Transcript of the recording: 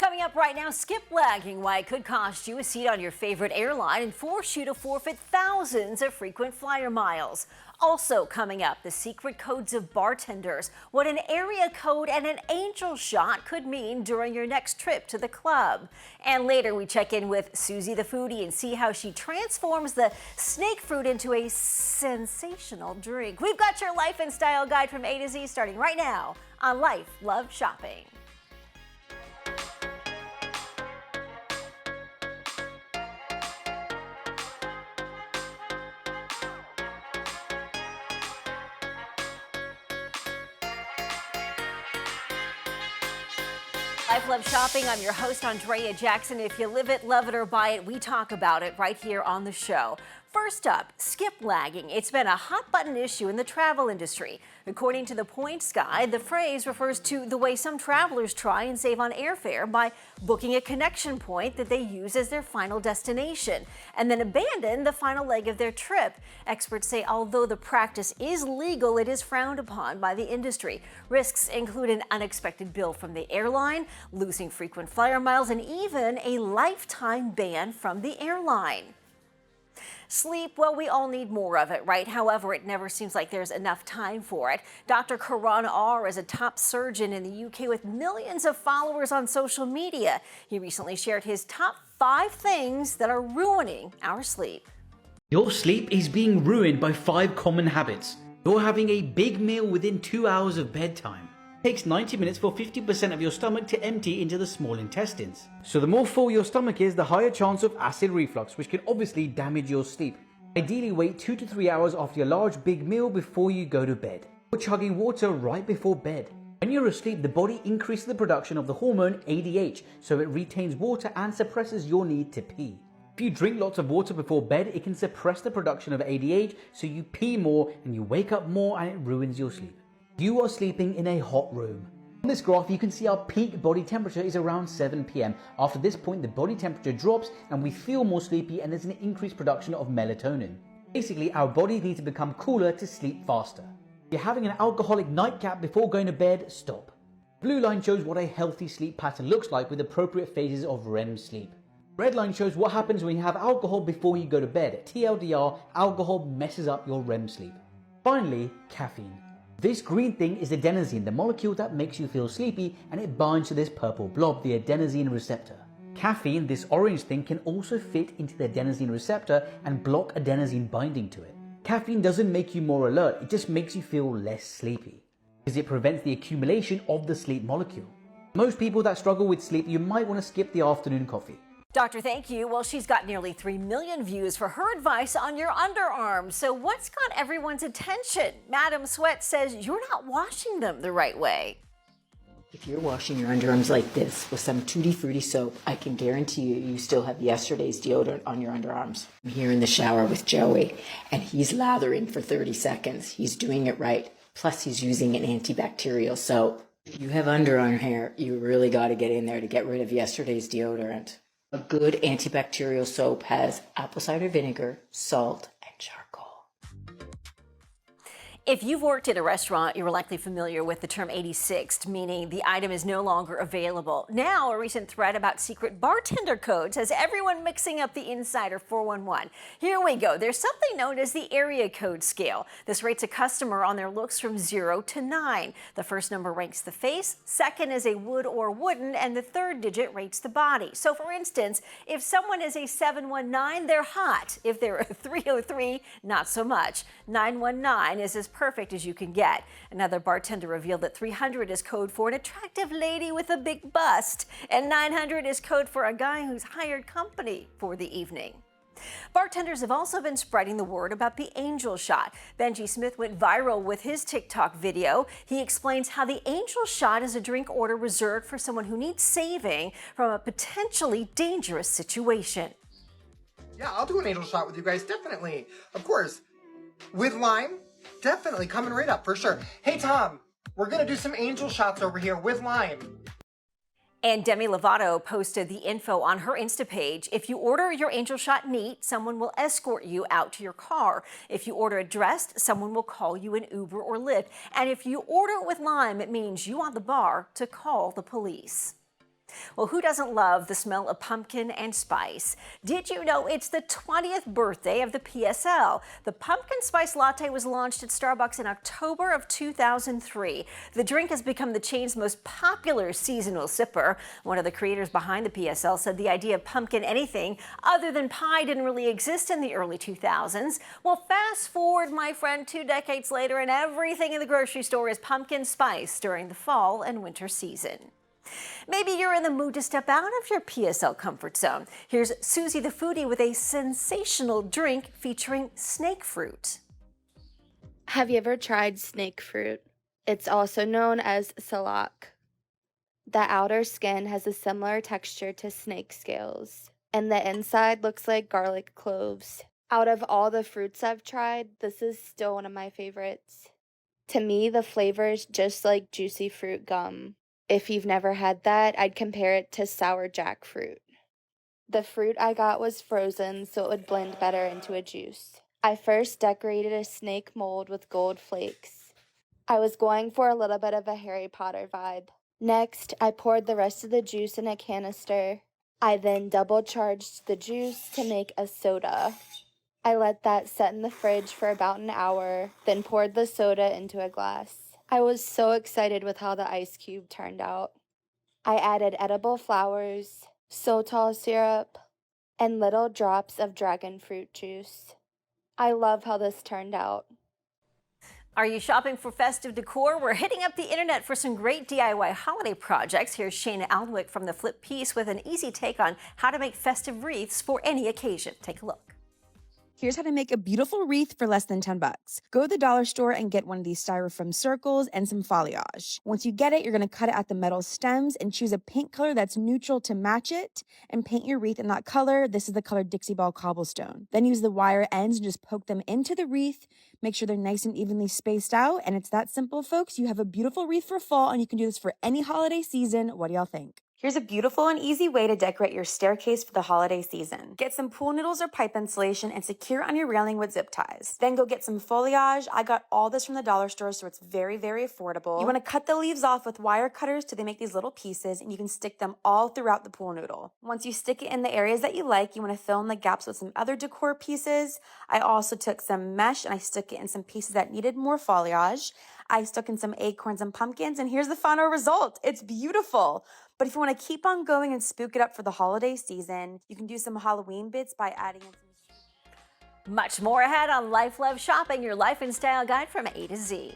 Coming up right now, skip lagging, why it could cost you a seat on your favorite airline and force you to forfeit thousands of frequent flyer miles. Also coming up, the secret codes of bartenders, what an area code and an angel shot could mean during your next trip to the club. And later we check in with Susie the foodie and see how she transforms the snake fruit into a sensational drink. We've got your life and style guide from A to Z starting right now on Life, Love, Shopping. Life, Love, Shopping. I'm your host, Andrea Jackson. If you live it, love it, or buy it, we talk about it right here on the show. First up, skip lagging. It's been a hot button issue in the travel industry. According to the Points Guide, the phrase refers to the way some travelers try and save on airfare by booking a connection point that they use as their final destination and then abandon the final leg of their trip. Experts say although the practice is legal, it is frowned upon by the industry. Risks include an unexpected bill from the airline, losing frequent flyer miles, and even a lifetime ban from the airline. Sleep, well, we all need more of it, right? However, it never seems like there's enough time for it. Dr. Karan Aur is a top surgeon in the UK with millions of followers on social media. He recently shared his top 5 things that are ruining our sleep. Your sleep is being ruined by 5 common habits. You're having a big meal within 2 hours of bedtime. It takes 90 minutes for 50% of your stomach to empty into the small intestines. So the more full your stomach is, the higher chance of acid reflux, which can obviously damage your sleep. Ideally wait 2 to 3 hours after your large big meal before you go to bed. Or chugging water right before bed. When you're asleep, the body increases the production of the hormone ADH, so it retains water and suppresses your need to pee. If you drink lots of water before bed, it can suppress the production of ADH, so you pee more and you wake up more and it ruins your sleep. You are sleeping in a hot room. On this graph, you can see our peak body temperature is around 7 p.m. After this point, the body temperature drops and we feel more sleepy and there's an increased production of melatonin. Basically, our bodies need to become cooler to sleep faster. If you're having an alcoholic nightcap before going to bed, stop. Blue line shows what a healthy sleep pattern looks like with appropriate phases of REM sleep. Red line shows what happens when you have alcohol before you go to bed. TLDR, alcohol messes up your REM sleep. Finally, caffeine. This green thing is adenosine, the molecule that makes you feel sleepy, and it binds to this purple blob, the adenosine receptor. Caffeine, this orange thing, can also fit into the adenosine receptor and block adenosine binding to it. Caffeine doesn't make you more alert, it just makes you feel less sleepy, because it prevents the accumulation of the sleep molecule. Most people that struggle with sleep, you might want to skip the afternoon coffee. Doctor, thank you. Well, she's got nearly 3 million views for her advice on your underarms. So what's got everyone's attention? Madam Sweat says you're not washing them the right way. If you're washing your underarms like this with some Tutti Frutti soap, I can guarantee you still have yesterday's deodorant on your underarms. I'm here in the shower with Joey, and he's lathering for 30 seconds. He's doing it right. Plus, he's using an antibacterial soap. If you have underarm hair, you really got to get in there to get rid of yesterday's deodorant. A good antibacterial soap has apple cider vinegar, salt, and charcoal. If you've worked at a restaurant, you're likely familiar with the term 86ed, meaning the item is no longer available. Now, a recent thread about secret bartender codes has everyone mixing up the Insider 411. Here we go. There's something known as the area code scale. This rates a customer on their looks from 0 to 9. The first number ranks the face, second is a wood or wooden, and the third digit rates the body. So, for instance, if someone is a 719, they're hot. If they're a 303, not so much. 919 is as perfect as you can get. Another bartender revealed that 300 is code for an attractive lady with a big bust, and 900 is code for a guy who's hired company for the evening. Bartenders have also been spreading the word about the Angel Shot. Benji Smith went viral with his TikTok video. He explains how the Angel Shot is a drink order reserved for someone who needs saving from a potentially dangerous situation. Yeah, I'll do an Angel Shot with you guys, definitely. Of course. With lime, definitely coming right up for sure. Hey, Tom, we're going to do some Angel Shots over here with lime. And Demi Lovato posted the info on her Insta page. If you order your Angel Shot neat, someone will escort you out to your car. If you order it dressed, someone will call you an Uber or Lyft. And if you order it with lime, it means you want the bar to call the police. Well, who doesn't love the smell of pumpkin and spice? Did you know it's the 20th birthday of the PSL? The pumpkin spice latte was launched at Starbucks in October of 2003. The drink has become the chain's most popular seasonal sipper. One of the creators behind the PSL said the idea of pumpkin anything other than pie didn't really exist in the early 2000s. Well, fast forward, my friend, 2 decades later, and everything in the grocery store is pumpkin spice during the fall and winter season. Maybe you're in the mood to step out of your PSL comfort zone. Here's Susie the foodie with a sensational drink featuring snake fruit. Have you ever tried snake fruit? It's also known as salak. The outer skin has a similar texture to snake scales, and the inside looks like garlic cloves. Out of all the fruits I've tried, this is still one of my favorites. To me, the flavor is just like juicy fruit gum. If you've never had that, I'd compare it to sour jackfruit. The fruit I got was frozen, so it would blend better into a juice. I first decorated a snake mold with gold flakes. I was going for a little bit of a Harry Potter vibe. Next, I poured the rest of the juice in a canister. I then double charged the juice to make a soda. I let that set in the fridge for about an hour, then poured the soda into a glass. I was so excited with how the ice cube turned out. I added edible flowers, Sotal syrup, and little drops of dragon fruit juice. I love how this turned out. Are you shopping for festive decor? We're hitting up the internet for some great DIY holiday projects. Here's Shayna Aldwick from The Flip Piece with an easy take on how to make festive wreaths for any occasion. Take a look. Here's how to make a beautiful wreath for less than $10. Go to the dollar store and get one of these styrofoam circles and some foliage. Once you get it, you're going to cut it at the metal stems and choose a paint color that's neutral to match it and paint your wreath in that color. This is the color Dixie Belle Cobblestone. Then use the wire ends and just poke them into the wreath. Make sure they're nice and evenly spaced out. And it's that simple, folks. You have a beautiful wreath for fall, and you can do this for any holiday season. What do y'all think? Here's a beautiful and easy way to decorate your staircase for the holiday season. Get some pool noodles or pipe insulation and secure on your railing with zip ties. Then go get some foliage. I got all this from the dollar store, so it's very, very affordable. You want to cut the leaves off with wire cutters till they make these little pieces, and you can stick them all throughout the pool noodle. Once you stick it in the areas that you like, you want to fill in the gaps with some other decor pieces. I also took some mesh and I stuck it in some pieces that needed more foliage. I stuck in some acorns and pumpkins, and here's the final result. It's beautiful. But if you want to keep on going and spook it up for the holiday season, you can do some Halloween bits by adding in some... Much more ahead on Life Love Shopping, your life and style guide from A to Z.